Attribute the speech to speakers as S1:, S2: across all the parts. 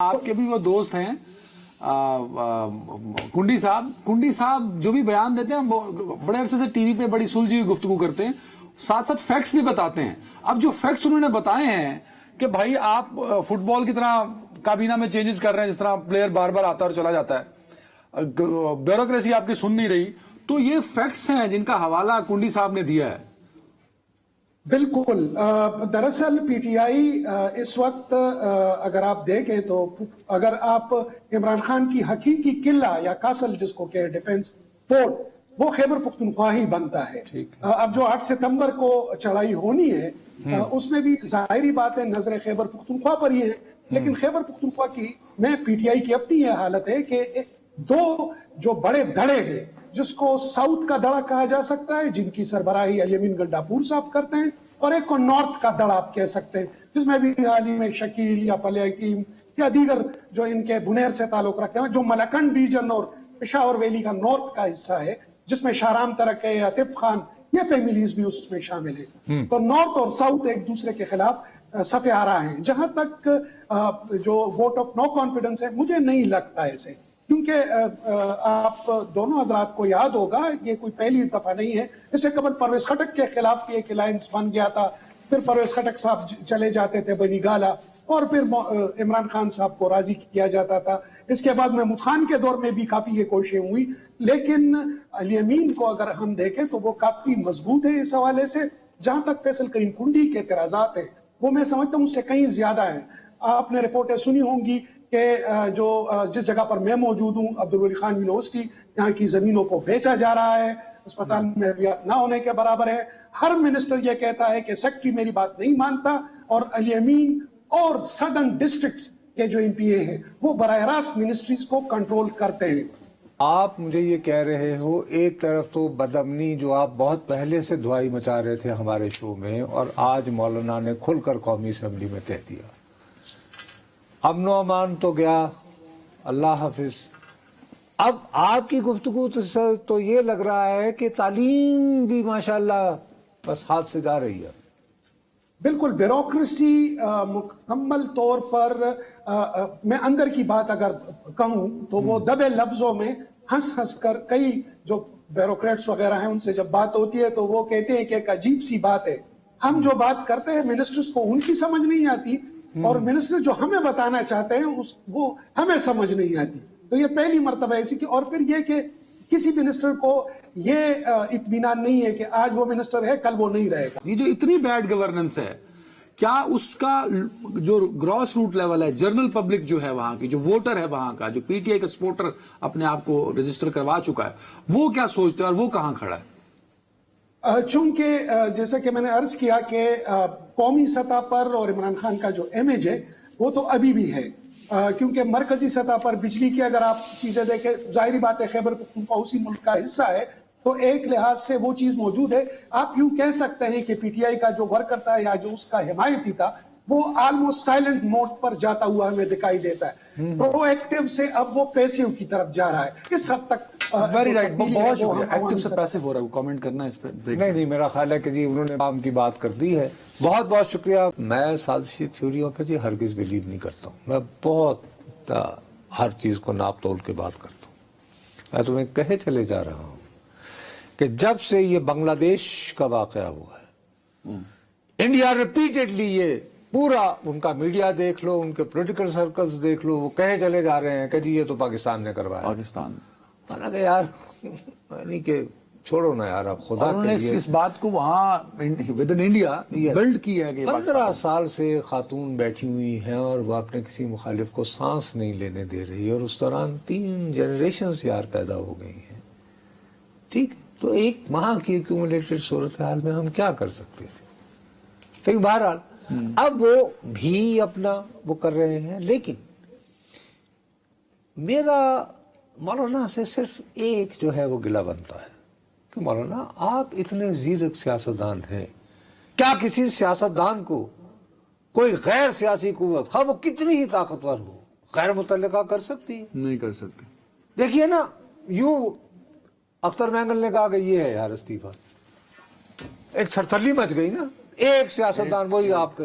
S1: آپ کے بھی وہ دوست ہیں کنڈی صاحب جو بھی بیان دیتے ہیں بڑے عرصے سے ٹی وی پہ بڑی سلجھی ہوئی گفتگو کرتے ہیں، ساتھ ساتھ فیکٹس بھی بتاتے ہیں۔ اب جو فیکٹس انہوں نے بتائے ہیں کہ بھائی آپ فٹ بال کی طرح کابینہ میں چینجز کر رہے ہیں، جس طرح پلیئر بار بار آتا اور چلا جاتا ہے، بیوروکریسی آپ کی سن نہیں رہی، تو یہ فیکٹس ہیں جن کا حوالہ کنڈی صاحب نے دیا ہے۔
S2: بالکل، دراصل پی ٹی آئی اس وقت اگر آپ دیکھیں تو اگر آپ عمران خان کی حقیقی قلعہ یا کاسل جس کو کہ ڈیفنس فورٹ، وہ خیبر پختونخوا ہی بنتا ہے۔ اب جو 8 ستمبر کو چڑھائی ہونی ہے اس میں بھی ظاہری بات ہے نظر خیبر پختونخوا پر ہی ہے، لیکن خیبر پختونخوا کی میں پی ٹی آئی کی اپنی یہ حالت ہے کہ دو جو بڑے دھڑے ہیں جس کو ساؤتھ کا دڑا کہا جا سکتا ہے، جن کی سربراہی علی امین گنڈاپور صاحب کرتے ہیں، اور ایک کو نارتھ کا دڑا آپ کہہ سکتے ہیں جس میں بھی حال ہی میں شکیل یا پلے حکیم یا دیگر جو ان کے بنیر سے تعلق رکھتے ہیں، جو ملکنڈ ریجن اور پشاور ویلی کا نارتھ کا حصہ ہے جس میں شاہرام ترک ہے، عاطف خان، یہ فیملیز بھی اس میں شامل ہیں۔ تو نارتھ اور ساؤتھ ایک دوسرے کے خلاف صف آرا ہیں۔ جہاں تک جو ووٹ آف نو کانفیڈنس ہے، مجھے نہیں لگتا ایسے، کیونکہ آپ دونوں حضرات کو یاد ہوگا یہ کوئی پہلی دفعہ نہیں ہے، اس سے قبل پرویز خٹک کے خلاف بھی ایک الائنس بن گیا تھا، پھر پرویز خٹک صاحب چلے جاتے تھے بنی گالا اور پھر عمران خان صاحب کو راضی کیا جاتا تھا۔ اس کے بعد محمود خان کے دور میں بھی کافی یہ کوششیں ہوئی، لیکن علی امین کو اگر ہم دیکھیں تو وہ کافی مضبوط ہے اس حوالے سے۔ جہاں تک فیصل کریم کنڈی کے اعتراضات ہیں وہ میں سمجھتا ہوں اس سے کہیں زیادہ ہیں۔ آپ نے رپورٹیں سنی ہوں گی کہ جو جس جگہ پر میں موجود ہوں، عبدالولی خان یونیورسٹی، یہاں کی زمینوں کو بیچا جا رہا ہے، اسپتال میں احتیاط نہ ہونے کے برابر ہے۔ ہر منسٹر یہ کہتا ہے کہ سیکٹری میری بات نہیں مانتا، اور علی امین اور سدرن ڈسٹرکٹس کے جو ایم پی اے ہیں وہ براہ راست منسٹریز کو کنٹرول کرتے ہیں۔
S3: آپ مجھے یہ کہہ رہے ہو، ایک طرف تو بدامنی جو آپ بہت پہلے سے دھوائی مچا رہے تھے ہمارے شو میں، اور آج مولانا نے کھل کر قومی اسمبلی میں کہہ دیا، امن و امان تو گیا، اللہ حافظ۔ اب آپ کی گفتگو سے تو یہ لگ رہا ہے کہ تعلیم بھی ماشاءاللہ بس ہاتھ سے جا رہی ہے۔
S2: بالکل، بیوروکریسی مکمل طور پر میں اندر کی بات اگر کہوں تو وہ دبے لفظوں میں ہنس ہنس کر، کئی جو بیوروکریٹس وغیرہ ہیں ان سے جب بات ہوتی ہے تو وہ کہتے ہیں کہ ایک عجیب سی بات ہے، ہم جو بات کرتے ہیں منسٹرز کو ان کی سمجھ نہیں آتی، اور منسٹر جو ہمیں بتانا چاہتے ہیں وہ ہمیں سمجھ نہیں آتی۔ تو یہ پہلی مرتبہ ایسی کی، اور پھر یہ کہ کسی منسٹر کو یہ اطمینان نہیں ہے کہ آج وہ منسٹر ہے کل وہ نہیں رہے گا۔
S1: یہ جو اتنی بیڈ گورننس ہے، کیا اس کا جو گراس روٹ لیول ہے، جنرل پبلک جو ہے وہاں کی، جو ووٹر ہے وہاں کا، جو پی ٹی آئی کا سپورٹر اپنے آپ کو رجسٹر کروا چکا ہے، وہ کیا سوچتا ہے اور وہ کہاں کھڑا ہے؟
S2: چونکہ جیسا کہ میں نے عرض کیا کہ قومی سطح پر اور عمران خان کا جو امیج ہے وہ تو ابھی بھی ہے، کیونکہ مرکزی سطح پر بجلی کی اگر آپ چیزیں دیکھیں، ظاہری بات ہے خیبر پختونخوا اسی ملک کا حصہ ہے، تو ایک لحاظ سے وہ چیز موجود ہے۔ آپ یوں کہہ سکتے ہیں کہ پی ٹی آئی کا جو ورکر تھا یا جو اس کا حمایتی تھا وہ آلموسٹ سائلنٹ موڈ پر جاتا ہوا ہمیں دکھائی دیتا ہے، پرو ایکٹیو سے اب وہ پیسیو کی طرف جا رہا ہے۔ اس حد تک
S1: ویری رائٹ، بہت شکریہ۔ ایکٹیو سے پیسو ہو رہا ہے، کامنٹ کرنا اس پہ؟
S3: نہیں، میرا خیال ہے کہ جی انہوں نے عام کی بات کر دی ہے۔ بہت بہت شکریہ۔ میں سازشی تھیوریوں پہ جی ہرگز بلیو نہیں کرتا ہوں، میں بہت ہر چیز کو ناپ تول کے بات کرتا ہوں۔ میں تمہیں کہے چلے جا رہا ہوں کہ جب سے یہ بنگلہ دیش کا واقعہ ہوا ہے، انڈیا ریپیٹڈلی، یہ پورا ان کا میڈیا دیکھ لو، ان کے پولیٹیکل سرکلز دیکھ لو، وہ کہے چلے جا رہے ہیں کہ جی یہ تو پاکستان نے کروایا۔
S1: پاکستان
S3: مانا کہ یار یعنی کہ چھوڑو نا یار، اب خدا کے لیے
S1: اس بات کو وہاں ود ان انڈیا بلڈ کیا ہے کہ
S3: 15 سال سے خاتون بیٹھی ہوئی ہیں اور وہ اپنے کسی مخالف کو سانس نہیں لینے دے رہی، اور اس دوران 3 جنریشنز یار پیدا ہو گئی ہیں۔ ٹھیک، تو ایک ماہ کی ایکومولیٹڈ صورتحال میں ہم کیا کر سکتے تھے؟ لیکن بہرحال اب وہ بھی اپنا وہ کر رہے ہیں، لیکن میرا مولانا سے صرف ایک جو ہے وہ گلہ بنتا ہے کہ مولانا آپ اتنے زیرک سیاستدان ہیں، کیا کسی سیاستدان کو کوئی غیر سیاسی قوت، خواہ وہ کتنی ہی طاقتور ہو، غیر متعلقہ کر سکتی ہے؟
S1: نہیں کر سکتے۔
S3: دیکھیے نا، یوں اختر مینگل نے کہا کہ یہ ہے یار استعفیٰ، ایک تھرتھلی مچ گئی نا، ایک سیاستدان وہی آپ کر،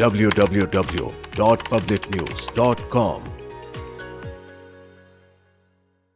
S4: www.publicnews.com